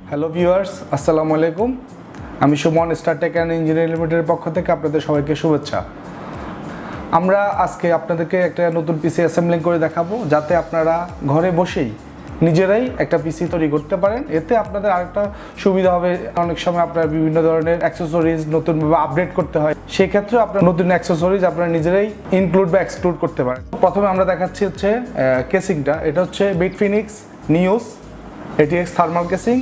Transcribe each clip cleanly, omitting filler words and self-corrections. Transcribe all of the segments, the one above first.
Hello viewers, আসসালামু আলাইকুম। আমি Suman Star Tech and Engineering লিমিটেডের পক্ষ থেকে আপনাদের সবাইকে শুভেচ্ছা। আমরা আজকে আপনাদেরকে একটা নতুন পিসি অ্যাসেম্বলিং করে দেখাবো, যাতে আপনারা ঘরে বসেই নিজেরাই একটা পিসি তৈরি করতে পারেন। এতে আপনাদের আরেকটা সুবিধা হবে, অনেক সময় আপনারা বিভিন্ন ধরনের অ্যাক্সেসরিজ নতুনভাবে আপডেট করতে হয়, সেক্ষেত্রে আপনার নতুন অ্যাক্সেসরিজ আপনারা নিজেরাই ইনক্লুড বা এক্সক্লুড করতে পারেন। প্রথমে আমরা দেখাচ্ছি হচ্ছে কেসিংটা। এটা হচ্ছে বিটফিনিক্স নিউস ATX থার্মাল কেসিং।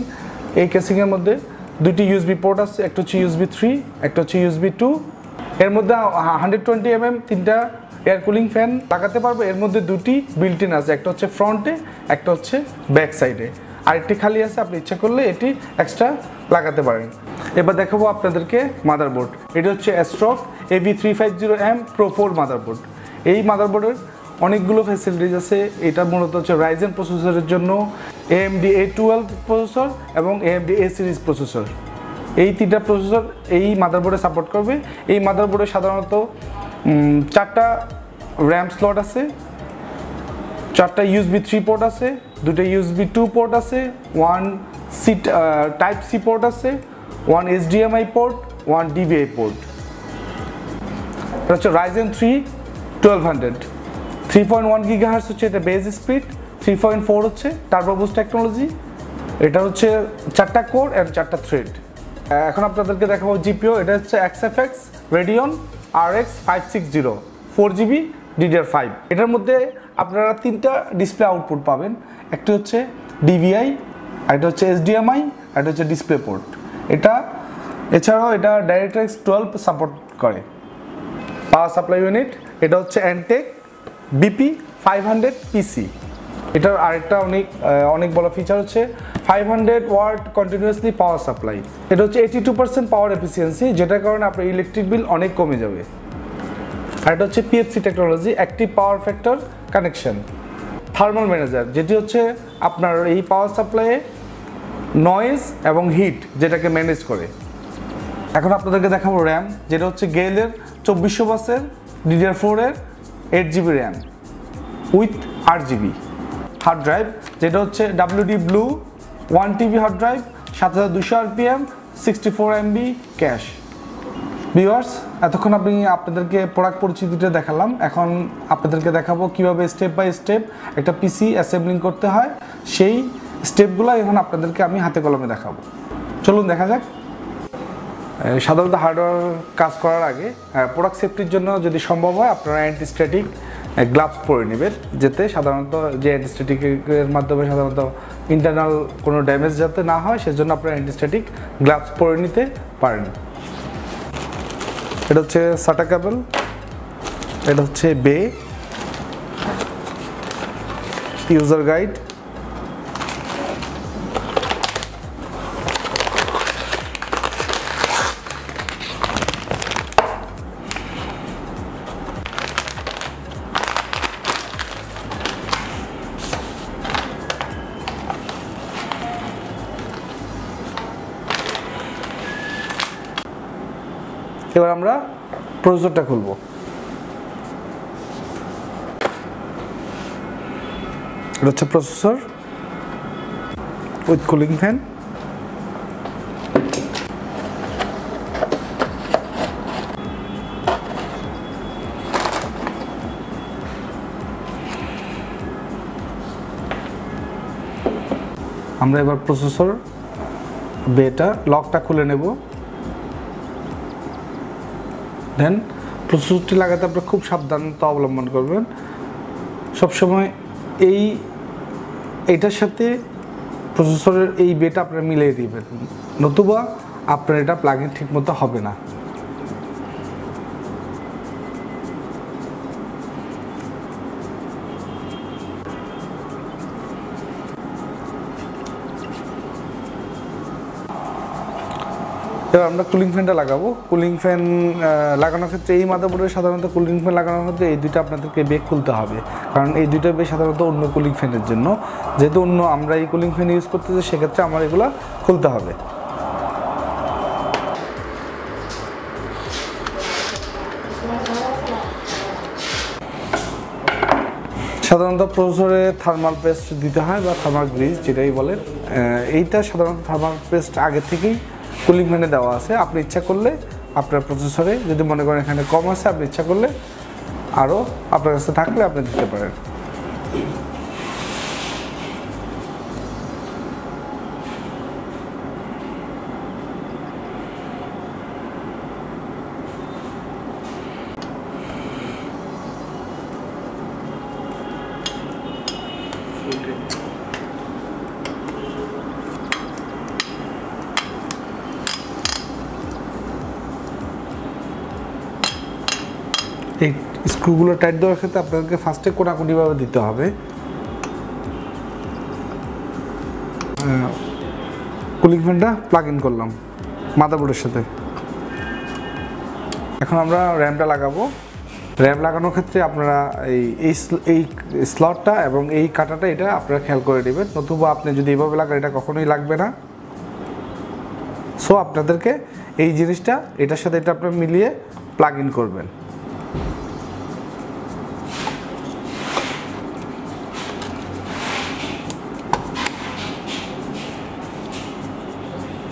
এই কেসিংয়ের মধ্যে দুটি ইউএসবি পোর্ট আছে, একটা হচ্ছে USB 3, একটা হচ্ছে USB 2। এর মধ্যে 120 mm তিনটা এয়ার কুলিং ফ্যান লাগাতে পারবো। এর মধ্যে দুটি বিল্ট ইন আছে, একটা হচ্ছে ফ্রন্টে, একটা হচ্ছে ব্যাক সাইডে, আরেকটি খালি আছে। আপনি ইচ্ছা করলে এটি এক্সট্রা লাগাতে পারেন। এবার দেখাবো আপনাদেরকে মাদারবোর্ড। এটি হচ্ছে অ্যাস্ট্রক AB350M Pro 4 মাদারবোর্ড। এই মাদারবোর্ডের অনেকগুলো ফ্যাসিলিটিস আছে। এটা মূলত হচ্ছে রাইজেন প্রসেসরের জন্য, AMD A12 প্রসেসর এবং AMD A সিরিজ প্রসেসর। এই তিনটা প্রসেসর এই মাদারবোর্ডে সাপোর্ট করবে। এই মাদারবোর্ডে সাধারণত 4টা র্যাম স্লট আছে, 4টা USB 3 পোর্ট আছে, 2টা USB 2 পোর্ট আছে, 1 টাইপ সি পোর্ট আছে, 1 HDMI পোর্ট, 1 DVI পোর্ট। এটা হচ্ছে রাইজেন 3 1200, 3.1 GHz হচ্ছে এটা বেস স্পিড, 3.4 হচ্ছে টার্বো বুস্ট টেকনোলজি। এটা হচ্ছে 4টা কোর এবং 4টা থ্রেড। এখন আপনাদেরকে দেখাবো জিপিও। এটা হচ্ছে XFX Radeon RX 560 4GB DDR5। এটার মধ্যে আপনারা 3টা ডিসপ্লে আউটপুট পাবেন। একটা হচ্ছে DVI, একটা হচ্ছে HDMI, একটা হচ্ছে ডিসপ্লে পোর্ট। এছাড়াও এটা DirectX 12 সাপোর্ট করে। পাওয়ার সাপ্লাই ইউনিট, এটা হচ্ছে Antec BP500 PC। এটার আরেকটা অনেক বড় ফিচার হচ্ছে 500 ওয়াট কন্টিনিউয়াসলি পাওয়ার সাপ্লাই। এটা হচ্ছে 82% পাওয়ার এফিসিয়েন্সি, যেটার কারণে আপনার ইলেকট্রিক বিল অনেক কমে যাবে। আর এটা হচ্ছে PFC technology, active power factor connection. Thermal manager, যেটি হচ্ছে আপনার এই পাওয়ার সাপ্লাইয়ে নয়েজ এবং হিট যেটাকে ম্যানেজ করে। এখন আপনাদেরকে দেখাবো র্যাম, যেটা হচ্ছে গেলের 2400 বাসের DDR4 এর 8GB RAM with 8GB। Hard drive, যেটা হচ্ছে WD Blue 1TB hard drive, 7200 RPM, 64 MB cash. Viewers, এতক্ষণ আপনাদেরকে প্রোডাক্ট পরিচিতিটা দেখালাম। এখন আপনাদেরকে দেখাবো কিভাবে স্টেপ বাই স্টেপ একটা পিসি অ্যাসেম্বলিং করতে হয়। সেই স্টেপগুলো এখন আপনাদেরকে আমি হাতে কলমে দেখাবো। চলুন দেখা যাক। সাধারণত হার্ডওয়্যার কাজ করার আগে প্রোডাক্ট সেফটির জন্য যদি সম্ভব হয় আপনারা অ্যান্টিস্ট্যাটিক গ্লাভস পরে নেবেন, যাতে সাধারণত যে অ্যান্টিস্ট্যাটিকের মাধ্যমে সাধারণত ইন্টারনাল কোনো ড্যামেজ যাতে না হয়, সেজন্য আপনারা অ্যান্টিস্ট্যাটিক গ্লাভস পরে নিতে পারেন। এটা হচ্ছে সাটা কেবল, এটা হচ্ছে বে, ইউজার গাইড, এবার আমরা প্রসেসরটা খুলব। এটা হচ্ছে প্রসেসর উইথ কুলিং ফ্যান। আমরা এবার প্রসেসর বেটা লকটা খুলে নেব। দেন প্রসেসরটি লাগাতে আপনারা খুব সাবধানতা অবলম্বন করবেন। সবসময় এইটার সাথে প্রসেসরের এই বেটা আপনারা মিলিয়ে দিবেন, নতুবা আপনার এটা প্লাগিং ঠিক মতো হবে না। এবার আমরা কুলিং ফ্যানটা লাগাবো। কুলিং ফ্যান লাগানোর ক্ষেত্রে এই মাদারবোর্ডে সাধারণত কুলিং ফ্যান লাগানোর ক্ষেত্রে এই দুইটা আপনাদেরকে বে খুলতে হবে, কারণ এই দুইটা বে সাধারণত অন্য কুলিং ফ্যানের জন্য। যেহেতু আমরা এই কুলিং ফ্যান ইউজ করতেছি, সেক্ষেত্রে আমার এগুলো খুলতে হবে। সাধারণত প্রসেসরে থার্মাল পেস্ট দিতে হয় বা থার্মাল গ্রিজ যেটাই বলেন। এইটা সাধারণত থার্মাল পেস্ট আগে থেকেই কুলিং ফ্যানে দেওয়া আছে। আপনি ইচ্ছা করলে আপনার প্রসেসরে যদি মনে করেন এখানে কম আছে, আপনি ইচ্ছা করলে আরও আপনার কাছে থাকলে আপনি দিতে পারেন। এই স্ক্রুগুলো টাইট দেওয়ার ক্ষেত্রে আপনাদেরকে ফার্স্টে কোনাকুনিভাবে দিতে হবে। কুলিং ফ্যানটা প্লাগ ইন করলাম মাদারবোর্ডের সাথে। এখন আমরা র্যামটা লাগাবো। র্যাম লাগানোর ক্ষেত্রে আপনারা এই স্লটটা এবং এই কাটাটা এটা আপনারা খেয়াল করে নেবেন, নতুবা আপনি যদি এইভাবে লাগান এটা কখনোই লাগবে না। সো আপনাদেরকে এই জিনিসটা এটার সাথে এটা আপনারা মিলিয়ে প্লাগ ইন করবেন।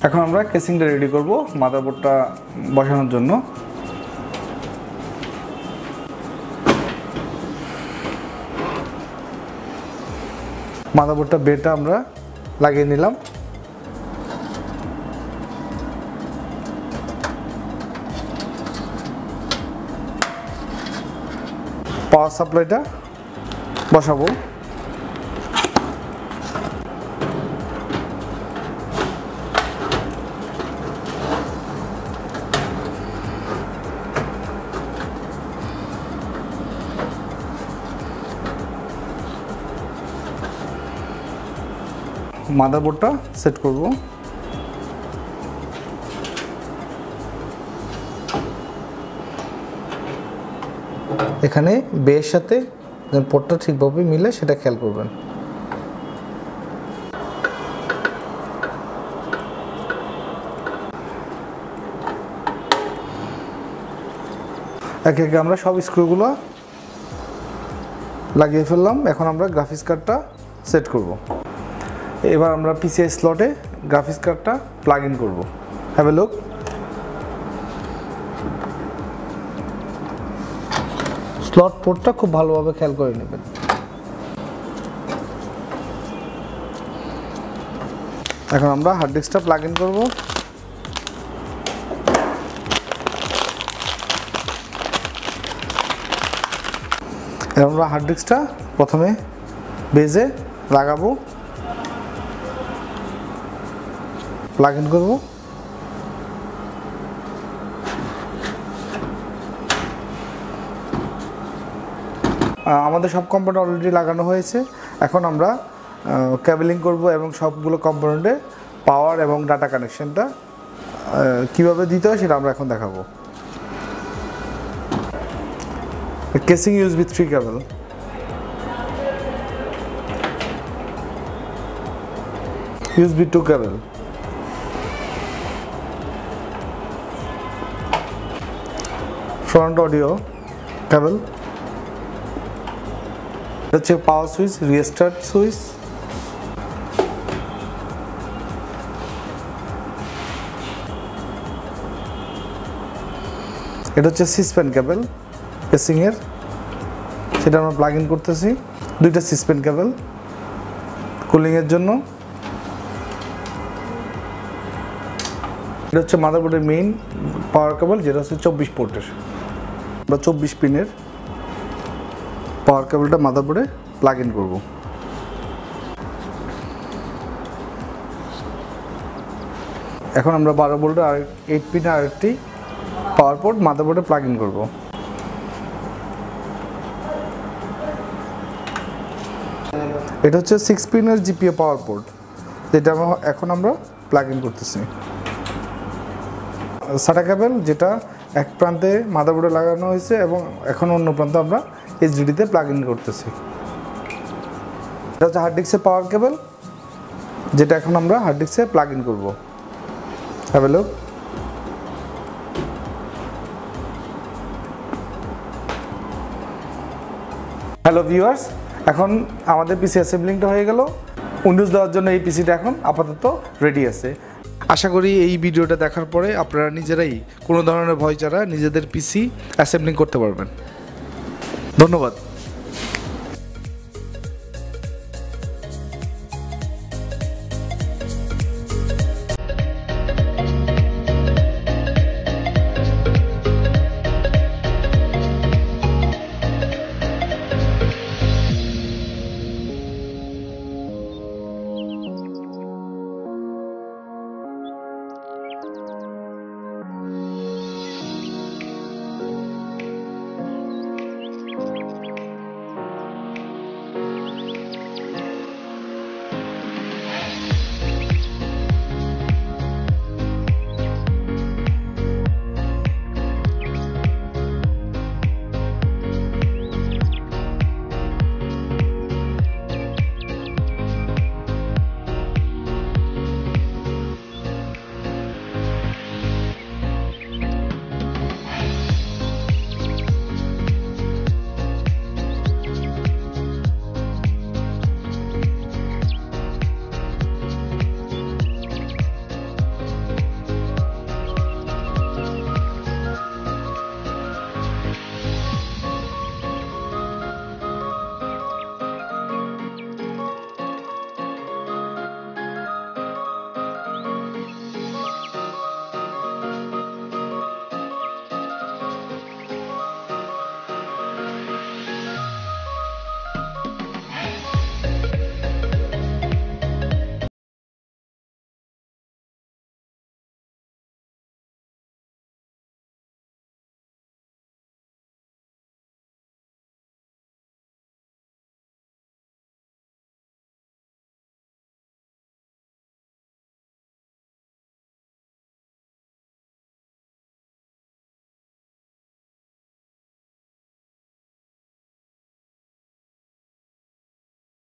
এখন আমরা কেসিংটা রেডি করব মাদারবোর্ডটা বসানোর জন্য। মাদারবোর্ডটা বেটা আমরা লাগিয়ে নিলাম। পাওয়ার সাপ্লাইটা বসাবো। মাদারবোর্ডটা সেট করব। এখানে বের সাথে পোর্টটা ঠিকভাবে মিলে সেটা খেয়াল করবেন। একে একে আমরা সব স্ক্রুগুলো লাগিয়ে ফেললাম। এখন আমরা গ্রাফিক্স কার্ডটা সেট করব। এবার আমরা পিসিআই স্লটে গ্রাফিক্স কার্ডটা প্লাগ ইন করব। Have a look. স্লট পোর্টটা খুব ভালোভাবে খেয়াল করে নেবেন। এখন আমরা হার্ড ডিস্কটা প্লাগ ইন করব। এখন আমরা হার্ড ডিস্কটা প্রথমে বেজে লাগাবো, প্লাগ ইন করব। আমাদের সব কম্পোনেন্ট অলরেডি লাগানো হয়েছে। এখন আমরা কেবলিং করব এবং সবগুলো কম্পোনেন্টে পাওয়ার এবং ডাটা কানেকশনটা কিভাবে দিতে হয় সেটা আমরা এখন দেখাবো। কেসিং USB 3 কেবল, USB 2 কেবল, ফ্রন্ট অডিও কেবল, হচ্ছে পাওয়ার সুইচ, রিস্টার্ট সুইচ, এটা হচ্ছে সিসপেন কেবল কেসিং এর, সেটা আমরা প্লাগ ইন করতেছি। দুইটা সিসপেন কেবল কুলিং এর জন্য। এটা হচ্ছে মাদারবোর্ডের মেইন পাওয়ার কেবল, যেটা হচ্ছে 24 পোর্টের বা 24 পিনের পাওয়ার কেবলটা মাদারবোর্ডে প্লাগ ইন করব। এখন আমরা 12 ভোল্টের আর 8 পিনের আরেকটি পাওয়ার পোর্ট মাদারবোর্ডে প্লাগ ইন করব। এটা হচ্ছে 6 পিনের জিপিএ পাওয়ার পোর্ট, যেটা এখন আমরা প্লাগ ইন করতেছি। সাটা কেবল, যেটা এক প্রান্তে মাদারবোর্ডে লাগানো হয়েছে এবং এখন অন্য প্রান্তে আমরা এইচডিডিতে প্লাগ ইন করতেছি। এটা হচ্ছে হার্ড ডিস্কের পাওয়ার কেবল, যেটা এখন আমরা হার্ড ডিস্কে প্লাগ ইন করব। Have a look. Hello viewers, এখন আমাদের পিসি অ্যাসেম্বলিংটা হয়ে গেল। উইন্ডোজ দেওয়ার জন্য এই পিসিটা এখন আপাতত রেডি আছে। আশা করি এই ভিডিওটা দেখার পরে আপনারা নিজেরাই কোনো ধরনের ভয় ছাড়া নিজেদের পিসি অ্যাসেম্বলিং করতে পারবেন। ধন্যবাদ।